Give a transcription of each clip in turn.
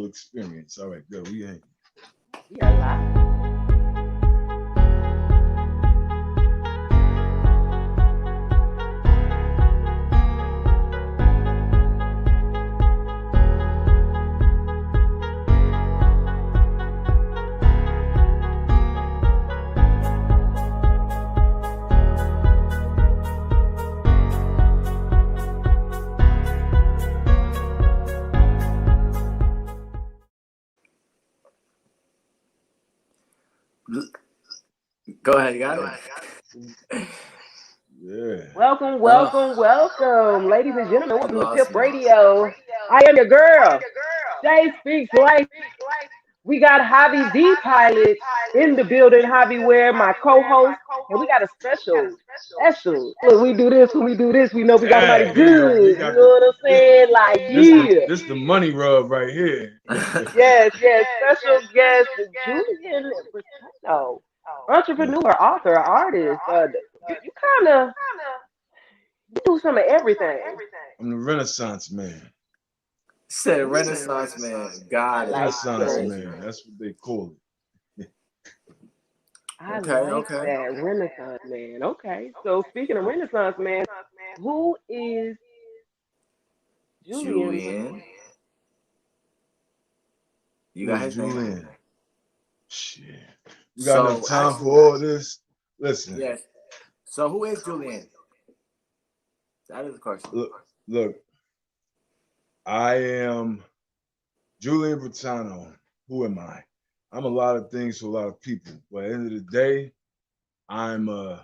experience. All right, good. We ain't. Yeah, Go ahead, you got it. Yeah. welcome, ladies and gentlemen. Welcome to Piff Lost me. Radio. I am your girl. Shay Speaks Life. We got Javi the pilot in the building. Javi Ware, my co-host, and we got a special. Look, we do this when we do this. We know we got somebody Hey, there you go. We good. You got know what I'm saying? Like, yeah. this the money rub right here. Yes. Special guest, Julian Brittano, entrepreneur, author, artist. You kind of do some of everything. I'm the Renaissance man. Said Renaissance man. God, Renaissance it. man. That's what they call it. I Okay, like okay. that Renaissance man. Okay, so speaking of Renaissance man, who is Julian? Julian. You got his name. Julian. Shit. You got So, enough time actually- for all this? Listen. Yes. So who is Julian? That is the question. Look. I am Julian Brittano. Who am I? I'm a lot of things to a lot of people, but at the end of the day, I'm an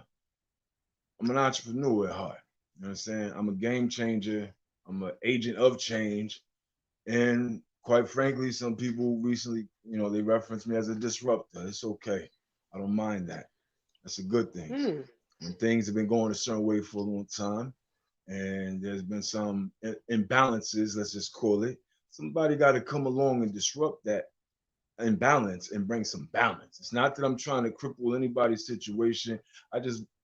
entrepreneur at heart. You know what I'm saying? I'm a game changer. I'm an agent of change. And quite frankly, some people recently, they reference me as a disruptor. It's okay. I don't mind that. That's a good thing. When things have been going a certain way for a long time, and there's been some imbalances, let's just call it, somebody got to come along and disrupt that imbalance and bring some balance. It's not that I'm trying to cripple anybody's situation.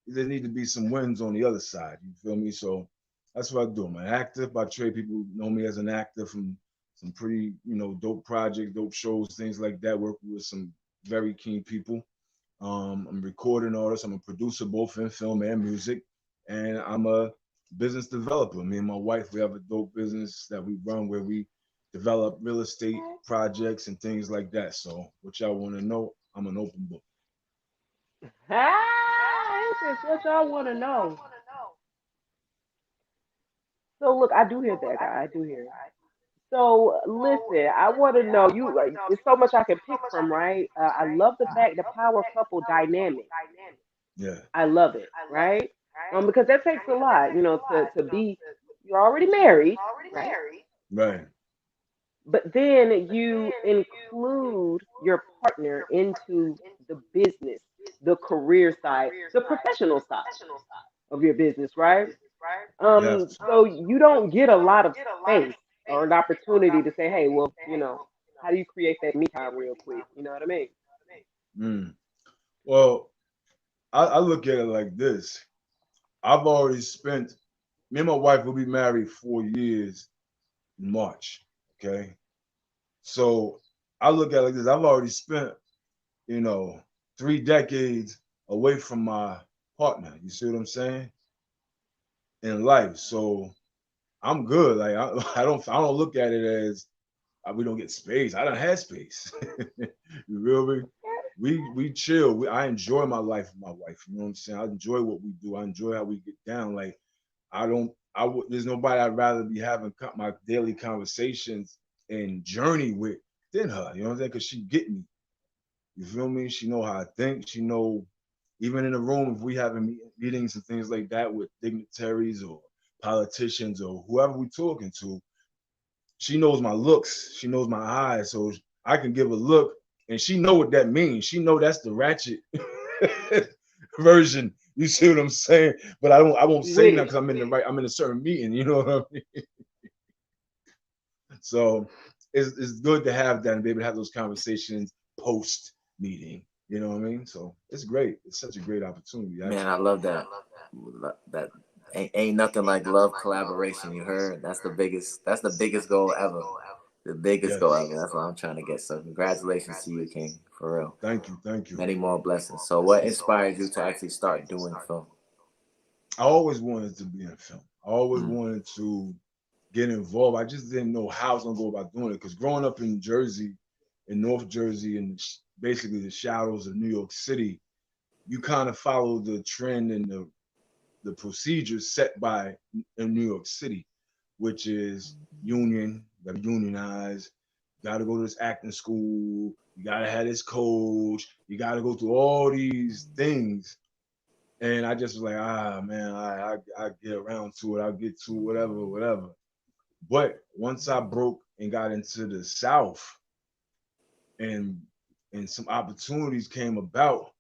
There need to be some wins on the other side. You feel me? So that's what I do. I'm an actor by trade. People know me as an actor from some pretty, dope projects, dope shows, things like that, working with some very keen people. I'm a recording artist. I'm a producer, both in film and music. And I'm a business developer. Me and my wife, we have a dope business that we run where we develop real estate projects and things like that. So what y'all want to know, I'm an open book. That's what y'all want to know. So look, I do hear that guy. I do hear it. So listen, I want to know you. Like, there's so much I can pick from, right? I love the fact the power couple dynamic. Yeah. I love it, right? Because that takes a lot, to be. You're already married, right? Right. But then you include your partner into the business, the career side, the professional side of your business, right? Yes. So you don't get a lot of space or an opportunity to say, hey, well, how do you create that me time real quick? You know what I mean? Well, I look at it like this. I've already spent, me and my wife will be married 4 years in March. Okay. So I look at it like this. I've already spent, 3 decades away from my partner. You see what I'm saying? In life. So I'm good. Like I don't look at it as we don't get space. I don't have space. You feel me? We chill. I enjoy my life with my wife. You know what I'm saying? I enjoy what we do. I enjoy how we get down. Like there's nobody I'd rather be having my daily conversations and journey with than her. You know what I'm saying? Because she get me. You feel me? She know how I think. She know, even in the room, if we having meetings and things like that with dignitaries or politicians or whoever we talking to, she knows my looks. She knows my eyes. So I can give a look and she know what that means. She know that's the ratchet version. You see what I'm saying? But I won't say that because I'm in a certain meeting. You know what I mean? So it's good to have that and be able to have those conversations post meeting. You know what I mean? So it's great. It's such a great opportunity. Man, I love that. That ain't nothing like love collaboration. You heard? That's the biggest goal ever. The biggest Yes. goal ever. That's what I'm trying to get. So congratulations to you, King. For real. Thank you. Thank you. Many more blessings. So what inspired you to actually start doing film? I always wanted to be in film. I always wanted to get involved. I just didn't know how I was gonna go about doing it. Because growing up in Jersey, in North Jersey, and basically the shadows of New York City, you kind of follow the trend and the procedures set by in New York City, which is union, you gotta unionize, you gotta go to this acting school, you gotta have this coach, you gotta go through all these things. And I just was like, man, I get around to it, I'll get to whatever. But once I broke and got into the South and some opportunities came about,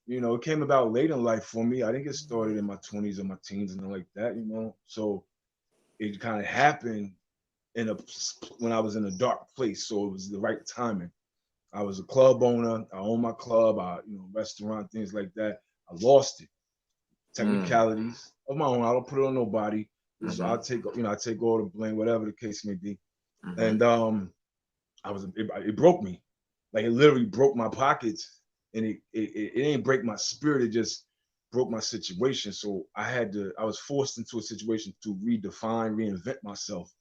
it came about late in life for me. I didn't get started in my 20s or my teens and like that. So it kind of happened when I was in a dark place. So it was the right timing. I was a club owner. I owned my club, restaurant, things like that. I lost it. Technicalities of my own. I don't put it on nobody. So I take all the blame, whatever the case may be. And it broke me. Like it literally broke my pockets, and it didn't break my spirit. It just broke my situation. So I was forced into a situation to redefine, reinvent myself.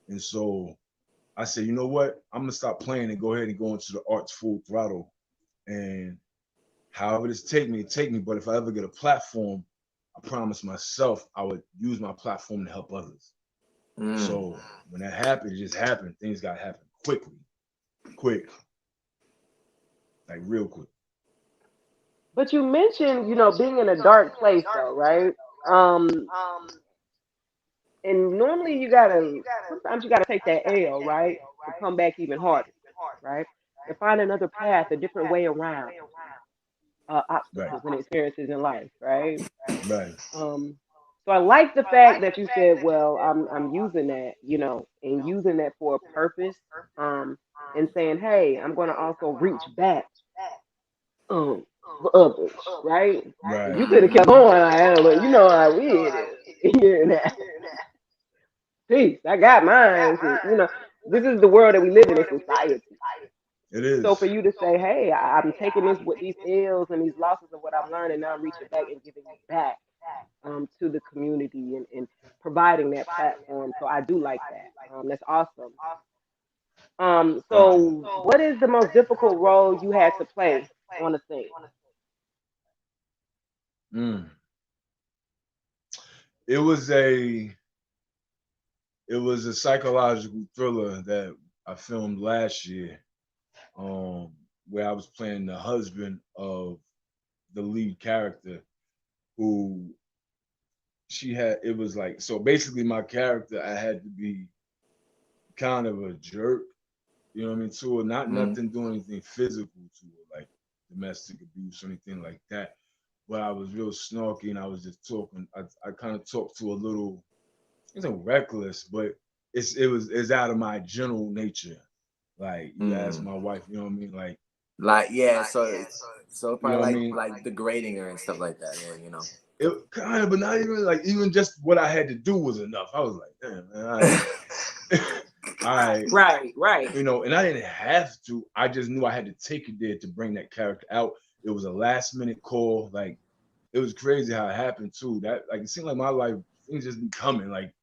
And so I said, you know what? I'm gonna stop playing and go ahead and go into the arts full throttle. And however this take me. But if I ever get a platform, I promised myself I would use my platform to help others. So when that happened, it just happened. Things got to happen quick, like real quick. But you mentioned, being in a dark place though, right? And normally sometimes you gotta take that L, right? To come back even harder, right? To find another path, a different way around Right, obstacles and experiences in life, right? right. Um, so I like the fact that you said, well, I'm using that, and using that for a purpose, and saying, hey, I'm gonna also reach back, for others, right? Right. You could have kept going, but you know how we it is. Yeah, peace. I got mine. This is the world that we live in society. It So for is. you to say, hey, I'm taking this with these L's and these losses of what I'm learning, now I'm reaching back and giving back to the community and providing that platform. So I do like that. That's awesome. Thank So you. what is the most difficult role you had to play on the scene? Mm. It was a psychological thriller that I filmed last year, where I was playing the husband of the lead character, who it was like, so basically my character, I had to be kind of a jerk, you know what I mean, to her, not nothing doing anything physical to her, like domestic abuse or anything like that. But I was real snarky and I was just talking. I kind of talked to a little, it wasn't reckless, but it's out of my general nature. Like you ask my wife, you know what I mean? Like yeah, so You know what I probably mean? like degrading her and stuff like that. Yeah. It kind of, but not even like, even just what I had to do was enough. I was like, damn, man, all right. All right. Right. And I didn't have to. I just knew I had to take it there to bring that character out. It was a last minute call. Like it was crazy how it happened too. That like it seemed like my life, things just be coming. Like,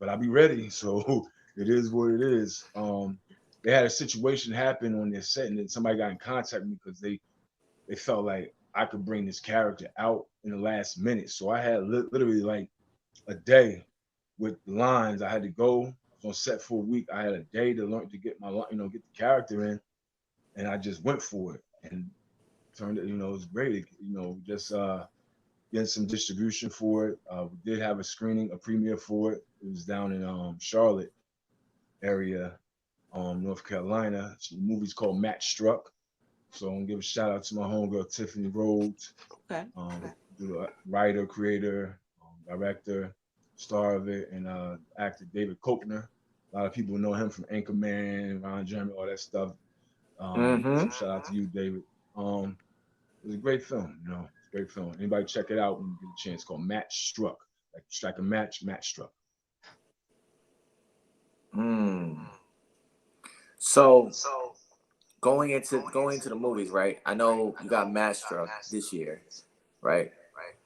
but I'll be ready. So it is what it is. They had a situation happen on their set, and then somebody got in contact with me because they felt like I could bring this character out in the last minute. So I had literally like a day with lines. I had to go. I was on set for a week. I had a day to learn to get get the character in, and I just went for it and turned it. It was great. Just getting some distribution for it. We did have a screening, a premiere for it. It was down in Charlotte area, North Carolina. So the movie's called Match Struck. So I'm gonna give a shout out to my homegirl Tiffany Rhodes, Okay. the writer, creator, director, star of it, and actor David Koechner. A lot of people know him from Anchorman, Ron Jeremy, all that stuff. So shout out to you, David. It was a great film. It's a great film. Anybody check it out when you get a chance. It's called Match Struck. Like strike a match, match struck. So going into the movies, right? I know you got Master this year, right?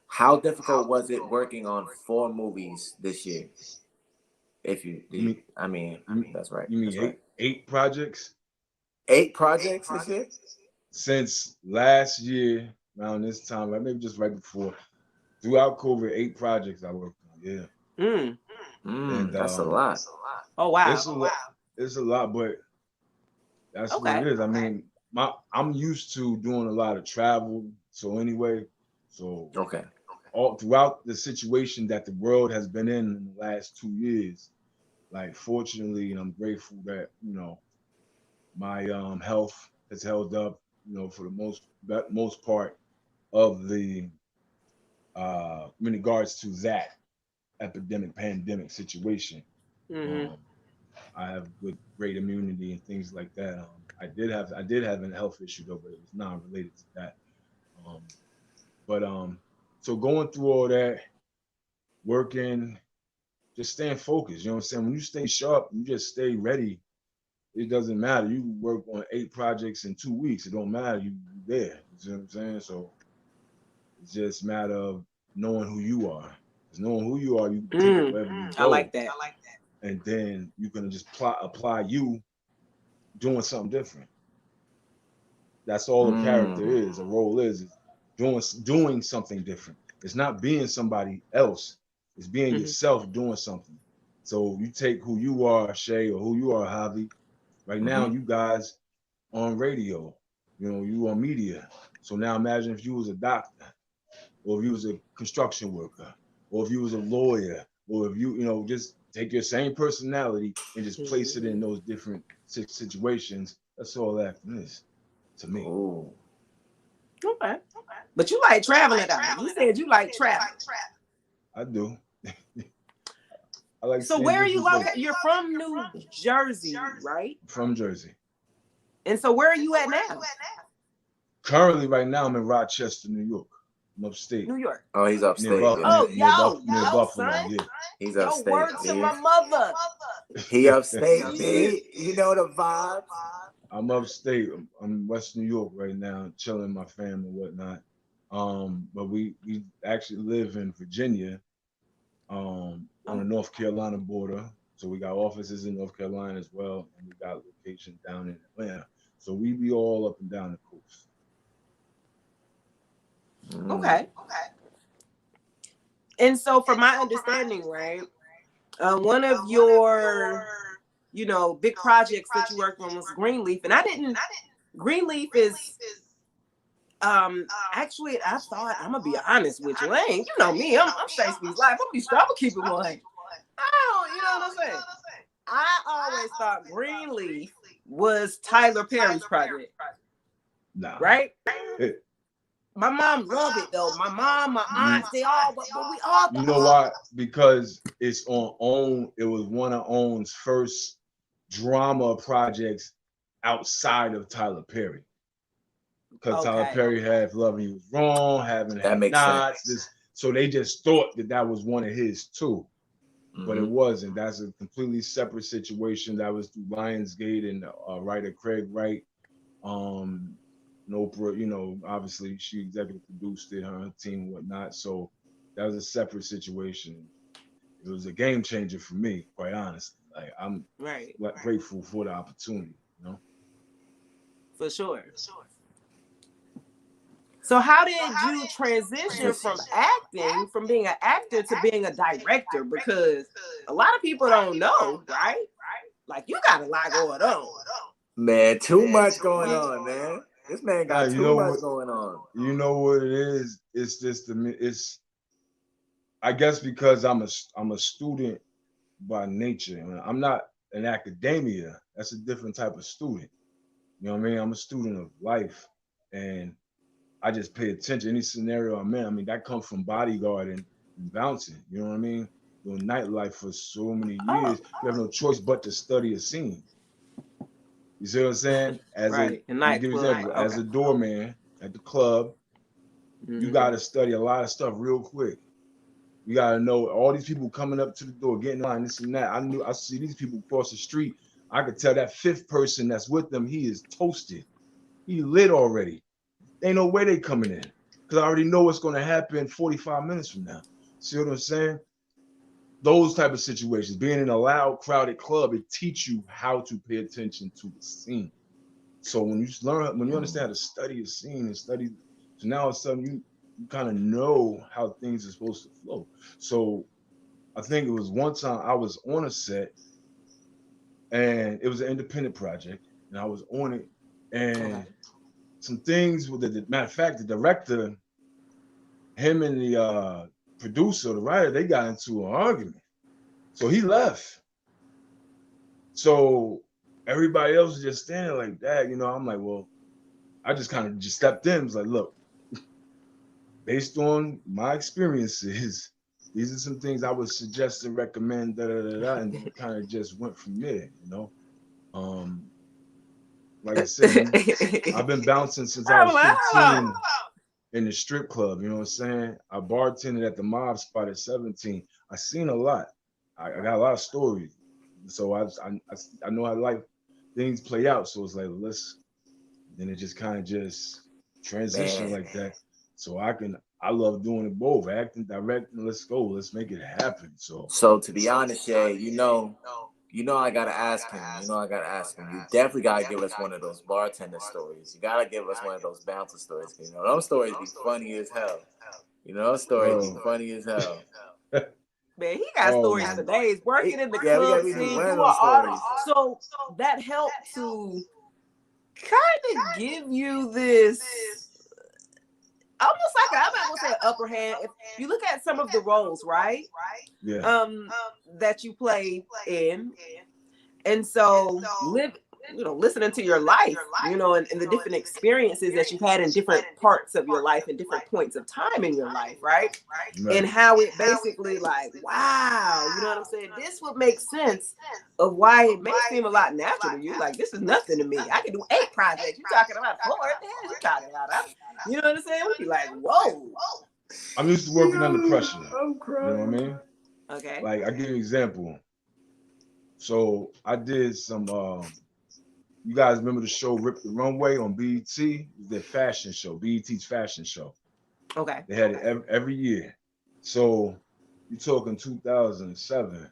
How difficult was it working on 4 movies this year? If you did, that's right. You mean That's right. eight projects? 8 projects this year? Since last year, around this time, like maybe just right before, throughout COVID, 8 projects I worked on. Yeah. And That's a lot. Oh wow. It's a lot. It's a lot, but that's what Okay. it is. I mean, I'm used to doing a lot of travel. So anyway, so Okay. all throughout the situation that the world has been in the last 2 years, like fortunately, and I'm grateful that my health has held up, for the most part of the in regards to that pandemic situation. Mm-hmm. Um, I have great immunity and things like that. I did have a health issue though, but it was not related to that. Um, but so going through all that, working, just staying focused. You know what I'm saying? When you stay sharp, you just stay ready. It doesn't matter. You work on 8 projects in 2 weeks. It don't matter. You there. You see what I'm saying? So it's just a matter of knowing who you are. Because knowing who you are, you can take it wherever you go. I like that. And then you can just apply you doing something different. That's all a character is. A role is doing something different. It's not being somebody else. It's being yourself doing something. So you take who you are, Shay, or who you are, Javi. Right now, you guys on radio. You on media. So now imagine if you was a doctor, or if you was a construction worker, or if you was a lawyer, or if just take your same personality and just place it in those different situations. That's all that is to me. Oh. Okay. But you like traveling though. You said you like traveling. I do. I like. So where are you located? You're from New Jersey, right? From Jersey. And so where are you at now? Currently, right now, I'm in Rochester, New York. I'm upstate. New York. Oh, he's upstate. Near Buffalo, Buffalo. Yeah. He's Yo, upstate. word to my mother. He upstate. You know the vibe. I'm upstate. I'm in West New York right now, chilling with my family and whatnot. But we actually live in Virginia, on the North Carolina border. So we got offices in North Carolina as well, and we got locations down in Atlanta. So we be all up and down the coast. Okay. And so, from my understanding, right, one of your, big projects that you worked on was Greenleaf, and Greenleaf is, actually, I thought, I'm gonna be honest with you, you know me, I'm ShaySpeaksLife, I'm gonna keep it 1. You know what I'm saying? I always thought Greenleaf was Tyler Perry's project. Nah. Right? My mom loved it though. My mom, my aunts, they all, but we all. You know why? Because it's on OWN. It was one of OWN's first drama projects outside of Tyler Perry. Because Tyler Perry had Loving You Was Wrong, Having Have Nots. So they just thought that was one of his too. But it wasn't. That's a completely separate situation. That was through Lionsgate and writer Craig Wright. And Oprah, obviously she executive produced it, her team and whatnot. So that was a separate situation. It was a game changer for me, quite honestly. Like I'm grateful for the opportunity, For sure. So how did you transition from being an actor to being a director? Because a lot of people don't know, right? Like you got a lot going on. Man, too much going on, man. This man got too much going on. You know what it is? It's just I guess because I'm a student by nature. I'm not an academia. That's a different type of student. You know what I mean? I'm a student of life, and I just pay attention. Any scenario I'm in, that comes from bodyguarding and bouncing. You know what I mean? Doing nightlife for so many years, you have no choice but to study a scene. You see what I'm saying? As a doorman at the club, you got to study a lot of stuff real quick. You got to know all these people coming up to the door, getting in line, this and that. I see these people across the street I could tell that fifth person that's with them, he is toasted. He lit already. Ain't no way they coming in. Because I already know what's going to happen 45 minutes from now. See what I'm saying? Those type of situations, being in a loud, crowded club, it teach you how to pay attention to the scene. So when you learn, when you understand how to study a scene and study, so now all of a sudden you kind of know how things are supposed to flow. So I think it was one time I was on a set and it was an independent project and I was on it and some things with the matter of fact, the director, him and the producer, the writer, they got into an argument. So he left. So everybody else was just standing like that, you know. I'm like, well, I just kind of just stepped in. Was like, look, based on my experiences, these are some things I would suggest and recommend, and then kind of just went from there, you know. Like I said, I've been bouncing since I was 15 in the strip club, you know what I'm saying? I bartended at the mob spot at 17. I seen a lot. I got a lot of stories. So I know how life things play out. So it's like, then it just kind of just transition like that. So I love doing it both, acting, directing. Let's go. Let's make it happen. So to be honest, Shay, you know I gotta ask him. You know I gotta ask him. You definitely gotta give us one of those bartender stories. You gotta give us one of those bouncer stories. You know those stories be funny as hell. You know those stories be funny as hell. Man, he got stories for days. Working in the club scene, doing doing those all stories. so that helped to kind of give you this almost like I'm not gonna say upper hand. If you look at some of the roles, right? Yeah. That you played in, and so listening to your life, and the different experiences that you've had in different parts of your life and different points of time in your life, right? And how it basically like, wow, you know what I'm saying? This would make sense of why it may seem a lot natural to you. Like, this is nothing to me. I can do 8 projects. You talking about 4? What the hell you talking about? You know what I'm saying? We'd be like, whoa. I'm used to working under pressure. I'm crying. You know what I mean? Okay. Like, I give you an example. So I did some you guys remember the show Rip the Runway on BET? It was their fashion show, BET's fashion show. Okay. They had it every year. So you're talking 2007.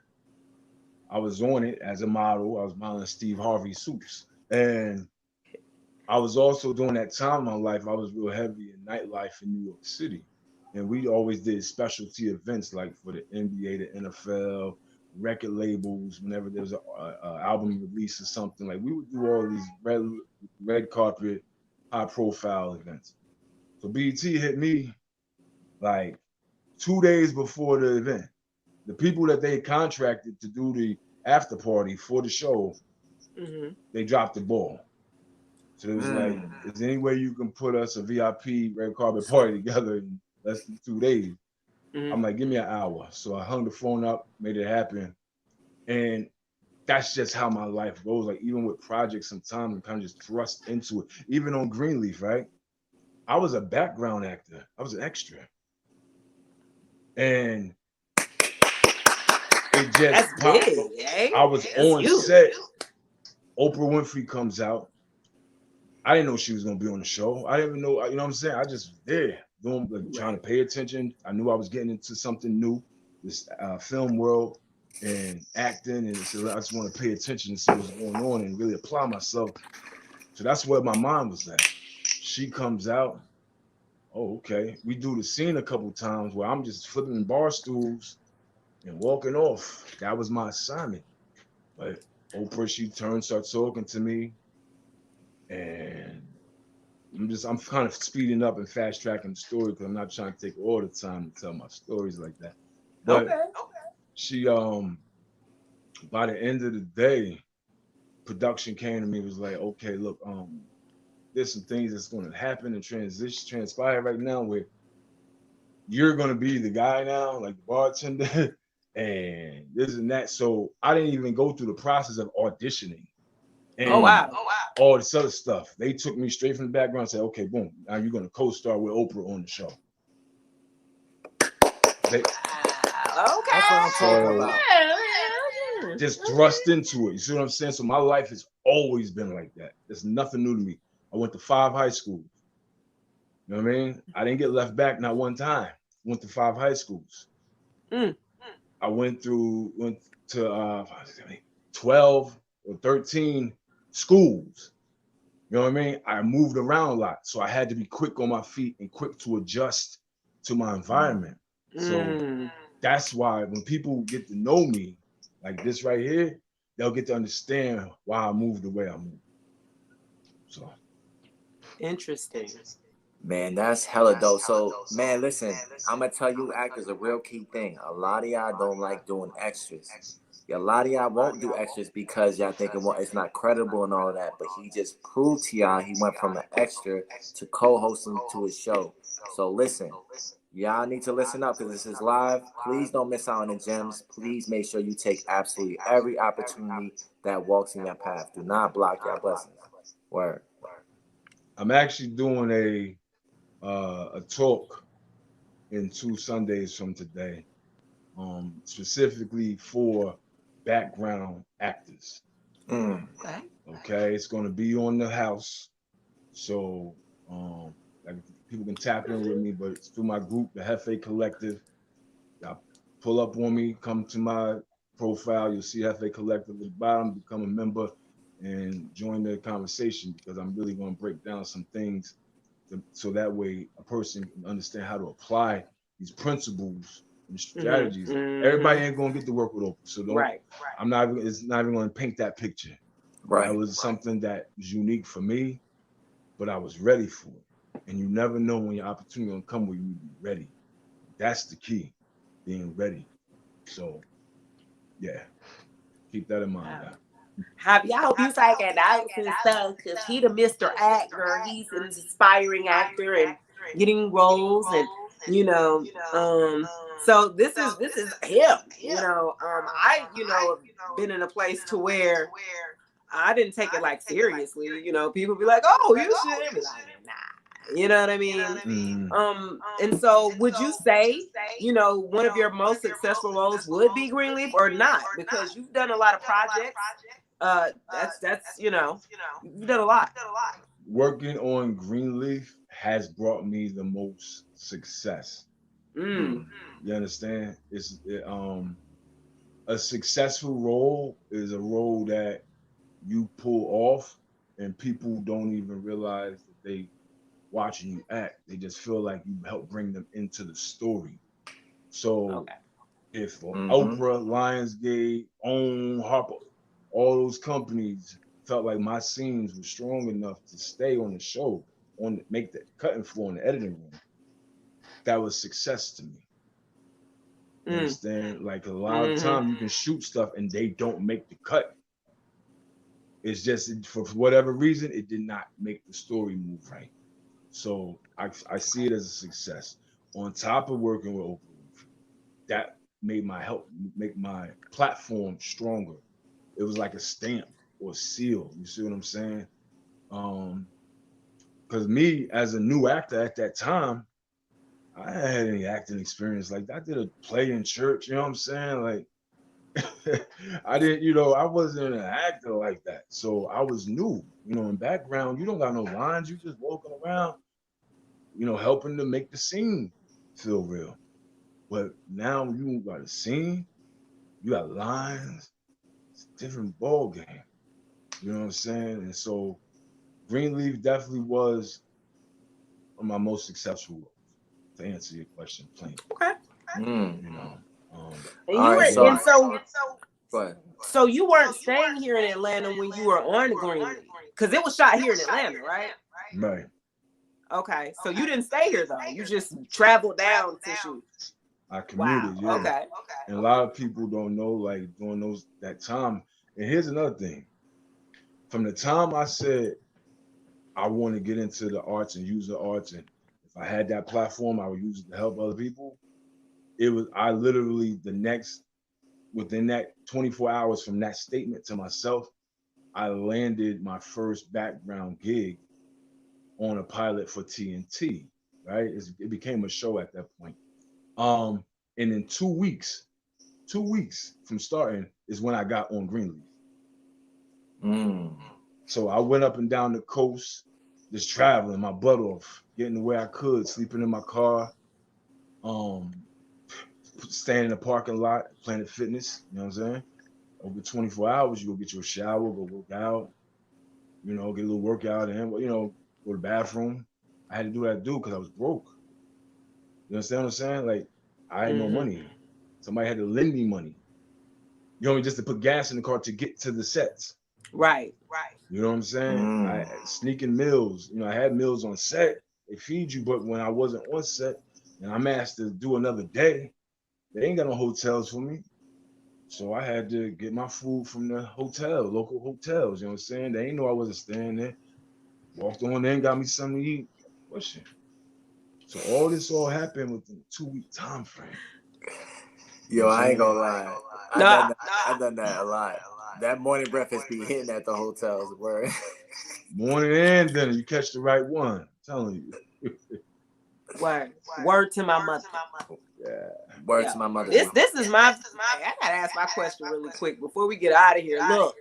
I was on it as a model. I was modeling Steve Harvey suits. And I was also during that time in my life, I was real heavy in nightlife in New York City. And we always did specialty events like for the NBA, the NFL, record labels, whenever there was an album release or something. Like we would do all these red carpet, high profile events. So BET hit me like 2 days before the event. The people that they contracted to do the after party for the show, they dropped the ball. So it was like, is there any way you can put us a VIP red carpet party together in less than 2 days? I'm like, give me an hour. So I hung the phone up, made it happen. And that's just how my life goes. Like even with projects, sometimes I'm kind of just thrust into it. Even on Greenleaf, right? I was a background actor. I was an extra. And it just popped. I was on set. Oprah Winfrey comes out. I didn't know she was gonna be on the show. I didn't even know, you know what I'm saying? I just there doing like trying to pay attention. I knew I was getting into something new, this film world and acting, and so I just want to pay attention and see what's going on and really apply myself. So that's where my mind was at. She comes out. Oh, okay. We do the scene a couple times where I'm just flipping bar stools and walking off. That was my assignment. But Oprah, she starts talking to me, and I'm kind of speeding up and fast tracking the story because I'm not trying to take all the time to tell my stories like that. But she by the end of the day, production came to me, was like, okay, look, there's some things that's going to happen and transpire right now where you're going to be the guy now, like the bartender, and this and that. So I didn't even go through the process of auditioning. And all this other stuff. They took me straight from the background and said, okay, boom, now you're going to co-star with Oprah on the show. That's what I'm talking about. just thrust into it. You see what I'm saying? So my life has always been like that. There's nothing new to me. I went to 5 high schools. You know what I mean? I didn't get left back not one time. Went to 5 high schools. I went to 12 or 13 schools. You know what I mean? I moved around a lot, so I had to be quick on my feet and quick to adjust to my environment. So that's why when people get to know me, like this right here, they'll get to understand why I moved the way I moved. So interesting. Man, that's hella dope. So, man, listen, I'm gonna tell you, actors, a real key thing. A lot of y'all don't like doing extras. A lot of y'all won't do extras because y'all thinking, well, it's not credible and all that. But he just proved to y'all he went from an extra to co-hosting to his show. So listen, y'all need to listen up because this is live. Please don't miss out on the gems. Please make sure you take absolutely every opportunity that walks in your path. Do not block your blessings. Word. I'm actually doing a talk in 2 Sundays from today, specifically for background actors. Okay, it's going to be on the house, so like people can tap in with me, but it's through my group, the Hefe Collective. Y'all pull up on me, come to my profile, you'll see Hefe Collective at the bottom, become a member, and join the conversation because I'm really going to break down some things so that way a person can understand how to apply these principles and strategies. Everybody ain't going to get to work with Oprah, so don't. Right. It's not even going to paint that picture. That was something that was unique for me, but I was ready for it. And you never know when your opportunity will come where you need to be ready. That's the key, being ready. So, yeah, keep that in mind. Javi, I hope you taking notes and stuff because he the Mr. Actor. He's an inspiring actor and getting roles and so this is him. I have been in a place to where I didn't take it like seriously. People be like, "Oh, you should," be like, "Nah." You know what I mean? And so would you say, one of your most successful roles would be Greenleaf or not? Because you've done a lot of projects. That's you've done a lot. Working on Greenleaf has brought me the most success. You understand? A successful role is a role that you pull off and people don't even realize that they watching you act. They just feel like you help bring them into the story. So if Oprah, Lionsgate, OWN, Harper, all those companies felt like my scenes were strong enough to stay on the show, make the cutting floor in the editing room, that was success to me. You understand? Like a lot of time you can shoot stuff and they don't make the cut. It's just for whatever reason, it did not make the story move right. So I see it as a success. On top of working with Oprah, that made make my platform stronger. It was like a stamp or seal. You see what I'm saying? Because me as a new actor at that time, I hadn't had any acting experience. Like I did a play in church. You know what I'm saying? Like I didn't, I wasn't an actor like that. So I was new. In background, you don't got no lines. You just walking around, helping to make the scene feel real. But now you got a scene, you got lines, it's a different ball game. You know what I'm saying? And so Greenleaf definitely was my most successful role, to answer your question plain. Okay. So you weren't staying here in Atlanta when you were on Greenleaf, because it was shot here in Atlanta, right? Right. Okay, so you didn't stay here though. You just traveled down to shoot. I commuted, yeah. Okay. And a lot of people don't know, like during that time. And here's another thing. From the time I said I want to get into the arts and use the arts, and if I had that platform, I would use it to help other people. I literally within that 24 hours from that statement to myself, I landed my first background gig on a pilot for TNT, right? It became a show at that point. And in 2 weeks, 2 weeks from starting is when I got on Greenleaf. So I went up and down the coast, just traveling my butt off, getting the way I could, sleeping in my car, staying in the parking lot, Planet Fitness, you know what I'm saying? Over 24 hours, you go get your shower, go work out, you know, get a little workout and, you know, go to the bathroom. I had to do what I do because I was broke. You understand what I'm saying? Like, I had no money. Somebody had to lend me money. You know, just to put gas in the car to get to the sets. Right. You know what I'm saying? I sneaking meals. You know, I had meals on set. They feed you, but when I wasn't on set and I'm asked to do another day, they ain't got no hotels for me. So I had to get my food from the hotel, local hotels. You know what I'm saying? They ain't know I wasn't staying there. Walked on there and got me something to eat. Pushing. So all happened within a 2-week time frame. Yo, I ain't gonna lie. I've done that a lot. That morning breakfast be hitting at the hotels. Where morning and dinner, you catch the right one. I'm telling you. Word to my mother. Yeah. Word to my mother. This is my. I gotta ask my question really quick before we get out of here. Look,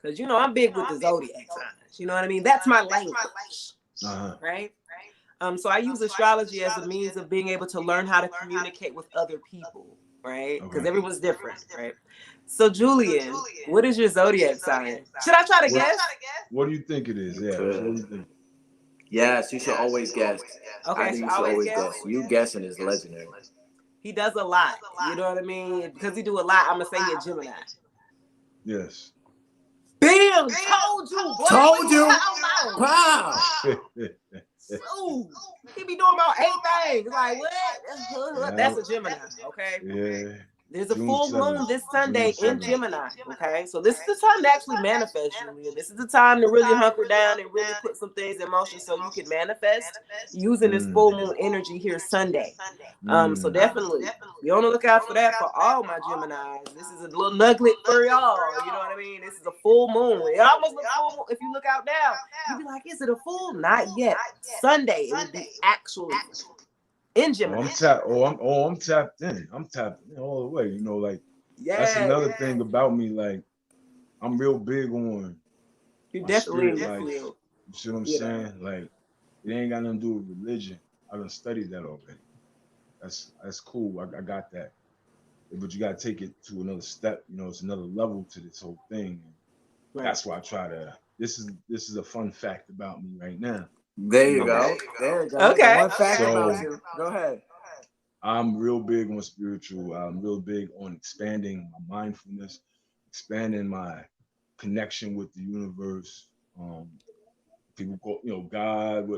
because you know I'm big with the zodiac signs. You know what I mean? That's my language, right? So I use astrology as a means of being able to learn how to communicate with other people, right? Because everyone's different, right? So Julian, what is your zodiac sign? Should I try to guess? What do you think it is? Yeah. What do you think? Yes, you should always guess. Okay, I think you should always guess. You guessing is legendary. He does a lot. You know what I mean? Because he do a lot, I'm gonna say he's a Gemini. Yes. Bam! Told you, boy. Told you. Wow. Ooh, he be doing about 8 things. Like what? That's a Gemini. Okay. Yeah. There's a full moon this Sunday in Gemini. Okay, so this is the time to actually manifest, Julian. This is the time to really hunker down and really put some things in motion so you can manifest using this full moon energy here Sunday. So definitely be on the lookout for that for all my Geminis. This is a little nugget for y'all. You know what I mean? This is a full moon. It almost looks full moon. If you look out now, you'd be like, is it a full? Not yet. Sunday, it would be actually in Gemini. I'm tapped in. I'm tapped in all the way. You know, like that's another thing about me. Like I'm real big on you definitely in life. You see what I'm saying? Like it ain't got nothing to do with religion. I done studied that already. That's cool. I got that. But you gotta take it to another step. You know, it's another level to this whole thing. That's why I try to. This is a fun fact about me right now. There you go. Okay. One fact about you. Go ahead. I'm real big on spiritual. I'm real big on expanding my mindfulness, expanding my connection with the universe. People call, you know, God,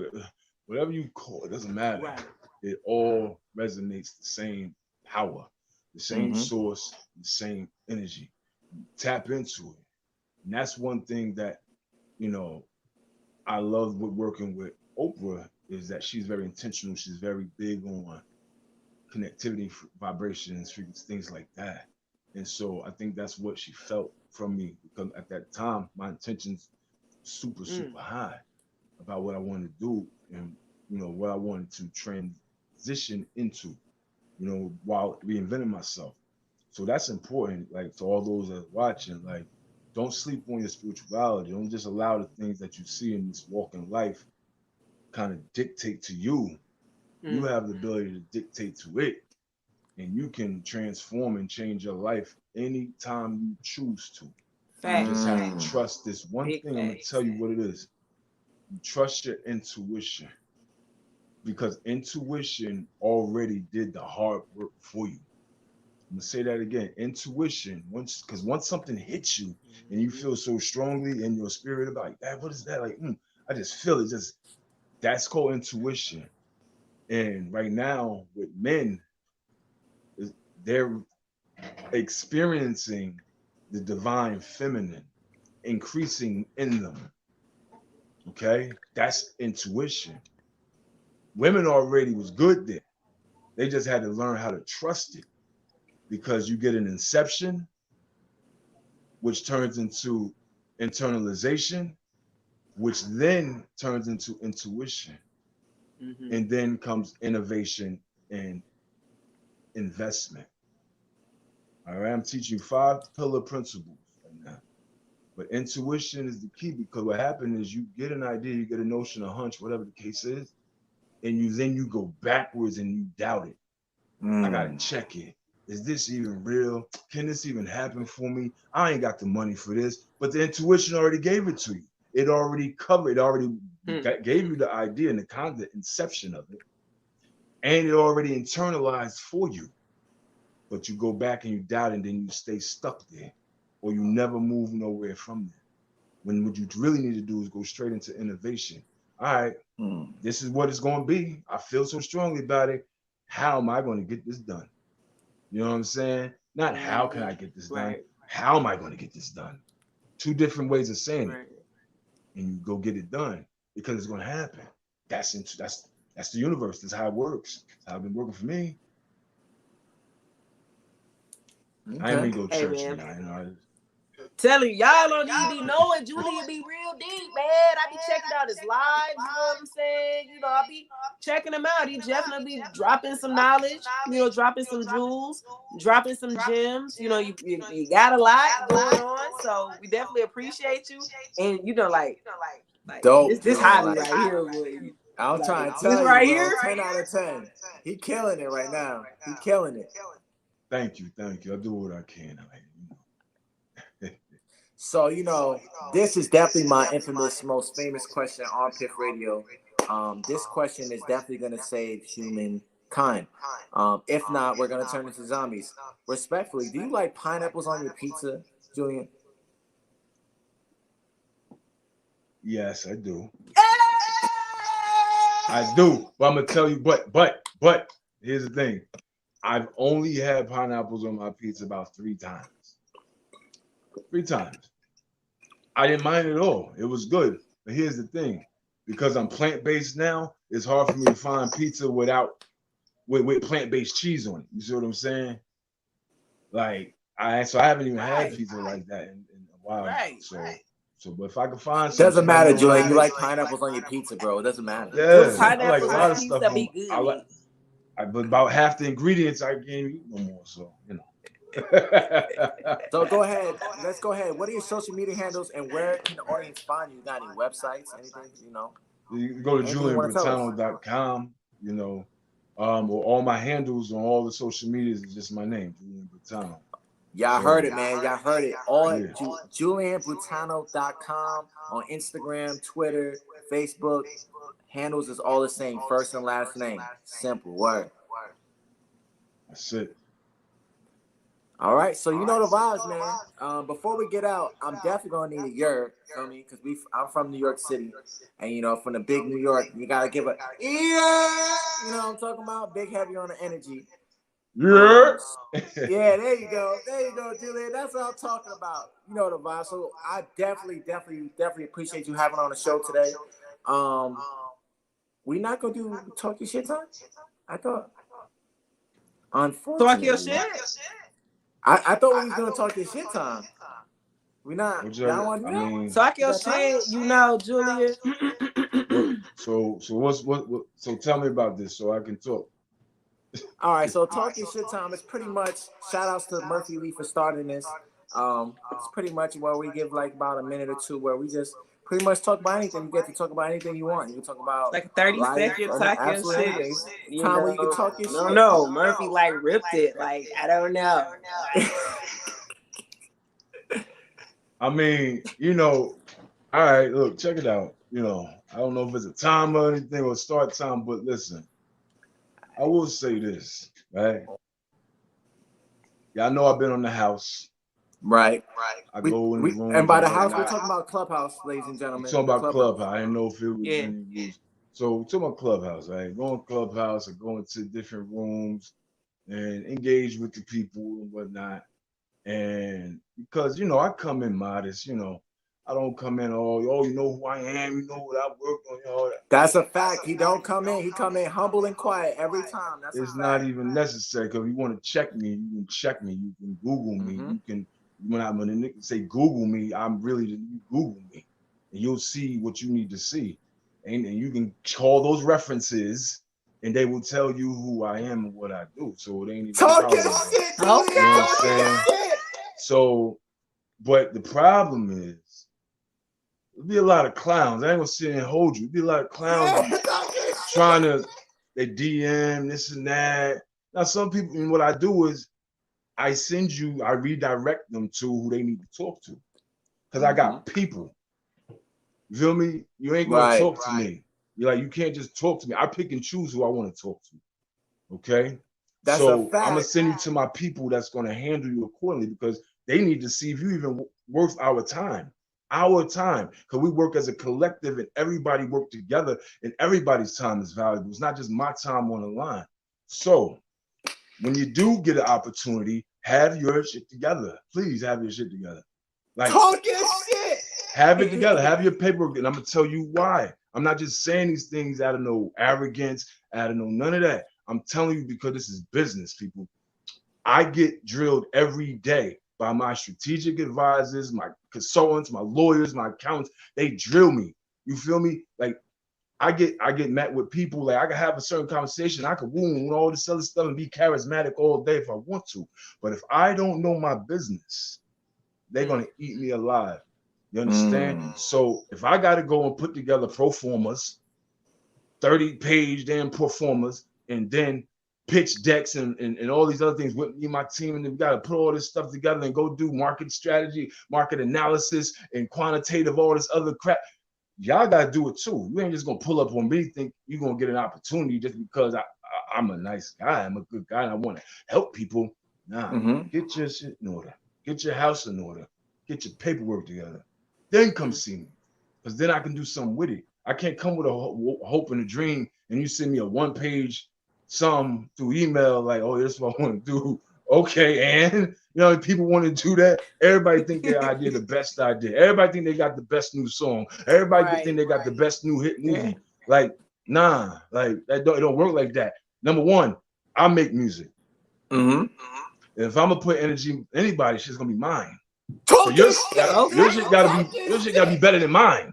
whatever you call it, doesn't matter. Right. It all resonates the same power, the same source, the same energy. Tap into it. And that's one thing that, you know, I love with working with Oprah is that she's very intentional. She's very big on connectivity, vibrations, things like that. And so I think that's what she felt from me because at that time my intentions super high about what I wanted to do and you know what I wanted to transition into, you know, while reinventing myself. So that's important. Like to all those that are watching, like don't sleep on your spirituality. Don't just allow the things that you see in this walk in life kind of dictate to you. You have the ability to dictate to it, and you can transform and change your life anytime you choose to. You just have to trust this one thing. I'm gonna tell you what it is. You trust your intuition because intuition already did the hard work for you. I'm gonna say that again. Intuition, once something hits you and you feel so strongly in your spirit about that, what is that? Like, I just feel it. That's called intuition. And right now with men, they're experiencing the divine feminine increasing in them. Okay, that's intuition. Women already was good there. They just had to learn how to trust it because you get an inception, which turns into internalization, which then turns into intuition. And then comes innovation and investment. All right, I'm teaching 5 pillar principles right now. But intuition is the key because what happens is you get an idea, you get a notion, a hunch, whatever the case is, and you go backwards and you doubt it. I gotta check it. Is this even real? Can this even happen for me? I ain't got the money for this, but the intuition already gave it to you. It already covered. It already gave you the idea and the inception of it, and it already internalized for you. But you go back and you doubt, and then you stay stuck there, or you never move nowhere from there. When what you really need to do is go straight into innovation. All right, this is what it's going to be. I feel so strongly about it. How am I going to get this done? You know what I'm saying? Not how can I get this done? How am I going to get this done? 2 different ways of saying it, and you go get it done because it's going to happen. That's the universe. That's how it works. That's how it's been working for me. Okay. I ain't mean to go church now. You know, telling y'all don't need to be knowing. Julian be real deep, man. I be checking out his lives. You know what I'm saying? You know, I be checking him out. He definitely be dropping some knowledge. You know, dropping some jewels, dropping some gems. You know, you got a lot going on, so we definitely appreciate you. And you know, like dope. This hobby right here. Boy. I'm trying to tell you, right here, 10 out of 10. He killing it right now. He killing it. Thank you. I do what I can. So, you know, this is definitely my infamous, most famous question on Piff Radio. This question is definitely going to save humankind. If not, we're going to turn into zombies. Respectfully, do you like pineapples on your pizza, Julian? Yes, I do. I do. But I'm going to tell you, but here's the thing. I've only had pineapples on my pizza about 3 times. 3 times. I didn't mind it at all. It was good. But here's the thing. Because I'm plant-based now, it's hard for me to find pizza with plant-based cheese on it. You see what I'm saying? Like, I haven't even had pizza like that in a while. Right. So, but if I can find something. Doesn't matter, Julian. You like pineapples on your pizza, bro. It doesn't matter. Yeah. I like a lot of stuff. But about half the ingredients I can't eat no more. So, you know. So go ahead. Let's go ahead. What are your social media handles and where can the audience find you? You got any websites, anything, you know? You can go to julianbrittano.com, you know. Or all my handles on all the social medias is just my name, Julian Brittano. Y'all heard it, man. Y'all heard it. JulianBrittano.com on Instagram, Twitter, Facebook. Handles is all the same. First and last name. Simple word. That's it. All right, so you know the vibes, man. Before we get out, I'm definitely gonna need a yurt, feel me? Because I'm from New York City, and you know, from the big New York, you gotta give a you know what I'm talking about? Big heavy on the energy. Yeah. Yeah, there you go, Julian. That's what I'm talking about. You know the vibe. So I definitely appreciate you having on the show today. We not gonna do talk your shit time. I thought. Unfortunately, talk your shit. I thought we was gonna talk this shit time. We not. Y'all want to talk your shit, you know, Julian. So So tell me about this so I can talk. All right. So talk your shit time is pretty much shout outs to Murphy Lee for starting this. It's pretty much where we give like about a minute or 2 where we just pretty much talk about anything. You get to talk about anything you want. You can talk about like 30-second talking shit. Time where you can talk your shit. No, Murphy like ripped it. Like I don't know. I mean, you know, all right, look, check it out. You know, I don't know if it's a time or anything or start time, but listen, I will say this, right? Y'all know I've been on the house. Right. I go in the room. And by the house, we're talking about Clubhouse, ladies and gentlemen. We're talking about Clubhouse. I didn't know if it was any rules. So we're talking about Clubhouse, right? Going Clubhouse or going to different rooms and engage with the people and whatnot. And because, you know, I come in modest, you know, I don't come in you know who I am, you know what I work on, you know. That's a fact. He don't come in. He come in humble and quiet every time. It's not even necessary because if you want to check me, you can check me. You can Google me. You can, when a nigga say Google me, I'm really, you Google me. And you'll see what you need to see. And you can call those references and they will tell you who I am and what I do. So it ain't even Talk your about shit, that. Julian. You know what I'm Talk your saying? shit. So, but the problem is, there'll be a lot of clowns. I ain't gonna sit and hold you. There'll be a lot of clowns trying to, they DM this and that. Now, some people, and what I do is I redirect them to who they need to talk to. Because I got people. You feel me? You ain't gonna talk to me. You're like, you can't just talk to me. I pick and choose who I want to talk to. Okay? That's so a fact. I'm gonna send you to my people that's gonna handle you accordingly because they need to see if you even worth our time. Our time. Because we work as a collective and everybody work together and everybody's time is valuable. It's not just my time on the line. So when you do get an opportunity, have your shit together. Please have your shit together. Like, talk your shit. Have it together. Have your paperwork. And I'm going to tell you why. I'm not just saying these things out of no arrogance, out of no none of that. I'm telling you because this is business, people. I get drilled every day by my strategic advisors, my consultants, my lawyers, my accountants. They drill me. You feel me? Like, I get met with people like I can have a certain conversation, I could wound all this other stuff and be charismatic all day if I want to. But if I don't know my business, they're gonna eat me alive. You understand? So if I gotta go and put together pro formas, 30-page damn pro formas, and then pitch decks and all these other things with me and my team, and then we gotta put all this stuff together and go do market strategy, market analysis, and quantitative, all this other crap. Y'all gotta do it too. You ain't just gonna pull up on me, think you're gonna get an opportunity just because I'm a nice guy, I'm a good guy, and I want to help people. Nah, get your shit in order, get your house in order, get your paperwork together. Then come see me, because then I can do something with it. I can't come with a hope and a dream, and you send me a one-page sum through email like, oh, this is what I want to do. Okay, and you know, people want to do that. Everybody think their idea the best idea. Everybody think they got the best new song. Everybody think they got the best new hit movie. Like, nah, like it don't work like that. Number one, I make music. If I'm gonna put energy in anybody, shit's gonna be mine. So your shit gotta be better than mine.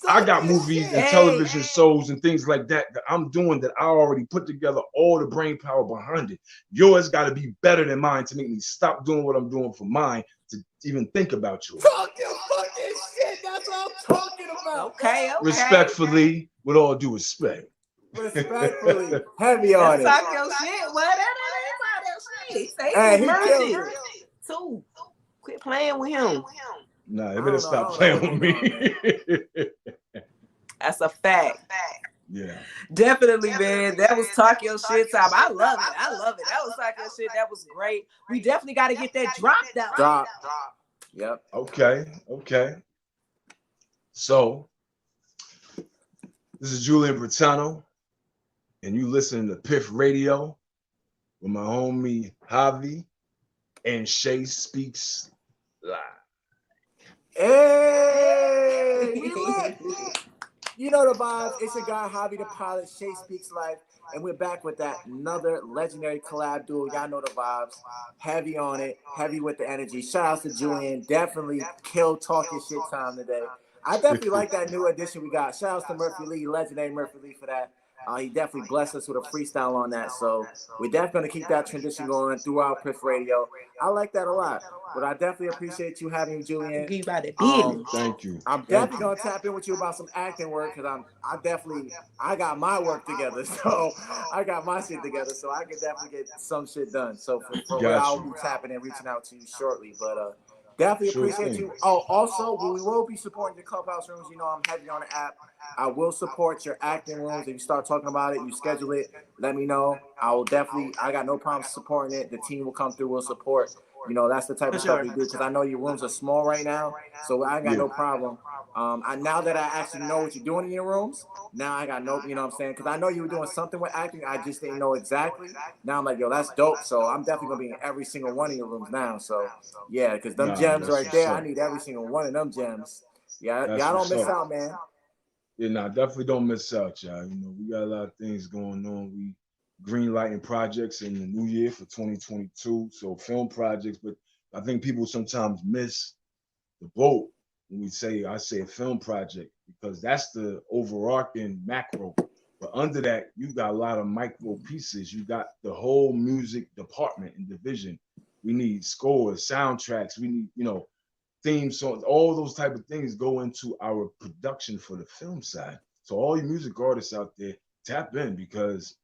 I got movies and television shows and things like that I'm doing that I already put together all the brain power behind it. Yours got to be better than mine to make me stop doing what I'm doing for mine to even think about yours. Talk your fucking shit. That's what I'm talking about. Okay. Respectfully, with all due respect. Respectfully, heavy on it. Talk your shit. What? That ain't talk your shit. Hey, he killed it. Too. Quit playing with him. Nah, you better stop playing with me. That's a fact. Yeah. Definitely, man. That was talk your shit time. I love it. That was talk your shit. That was great. We definitely got to get that drop down. Drop. Yep. Okay. So, this is Julian Brittano, and you listen to Piff Radio with my homie Javi and Shay Speaks Live. Hey, we lit. You know the vibes. It's your guy Javi the pilot, Shay Speaks Life, and we're back with that another legendary collab duo. Y'all know the vibes. Heavy on it, heavy with the energy. Shout out to Julian. Definitely kill talking shit time today. I definitely like that new addition we got. Shout out to Murphy Lee, legendary Murphy Lee for that. He definitely blessed us with a freestyle on that. So we're definitely going to keep that tradition going throughout Piff Radio. I like that a lot. But I definitely appreciate you having me, Julian. Thank you. I'm definitely going to tap in with you about some acting work because I got my work together. So I got my shit together. So I can definitely get some shit done. So for real, I'll be tapping and reaching out to you shortly. But definitely appreciate you. Oh, also, we will be supporting your clubhouse rooms. You know, I'm heavy on the app. I will support your acting rooms. If you start talking about it, you schedule it, let me know. I got no problem supporting it. The team will come through, we'll support. You know, that's the type of stuff we do because I know your rooms are small right now. So I ain't got no problem. Now that I actually know what you're doing in your rooms, now I got no, you know what I'm saying? Because I know you were doing something with acting. I just didn't know exactly. Now I'm like, yo, that's dope. So I'm definitely going to be in every single one of your rooms now. So, yeah, because them gems right there, I need every single one of them gems. Yeah, y'all don't miss out, man. Yeah, definitely don't miss out, y'all. You know, we got a lot of things going on. We greenlighting projects in the new year for 2022. So film projects, but I think people sometimes miss the boat when I say a film project, because that's the overarching macro. But But under that, you got a lot of micro pieces. You got the whole music department and division. We need scores, soundtracks. We need, theme songs. All those type of things go into our production for the film side. So all you music artists out there, tap in, because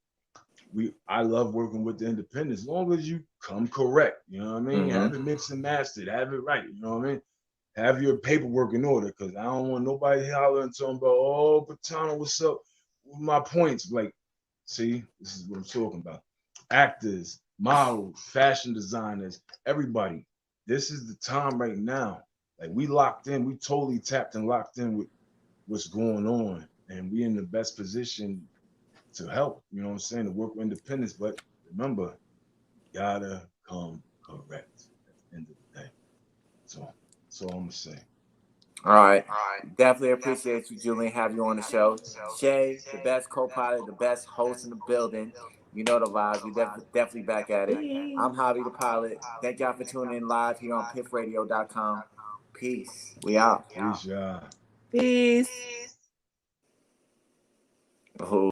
I love working with the independents as long as you come correct. You know what I mean? Have it mixed and mastered, have it right. You know what I mean? Have your paperwork in order, because I don't want nobody hollering talking about, oh, Brittano, what's up with my points? Like, see, this is what I'm talking about. Actors, models, fashion designers, everybody. This is the time right now. Like, we locked in, we totally tapped and locked in with what's going on, and we in the best position to help, you know what I'm saying, to work with independence. But remember, gotta come correct at the end of the day. So that's all I'm gonna say. All right. Definitely appreciate you, Julian, have you on the show. Shay, the best co-pilot, the best host in the building. You know the vibes. We definitely back at it. I'm Javi, the pilot. Thank y'all for tuning in live here on piffradio.com. Peace. We out. Peace, y'all. Peace. Oh.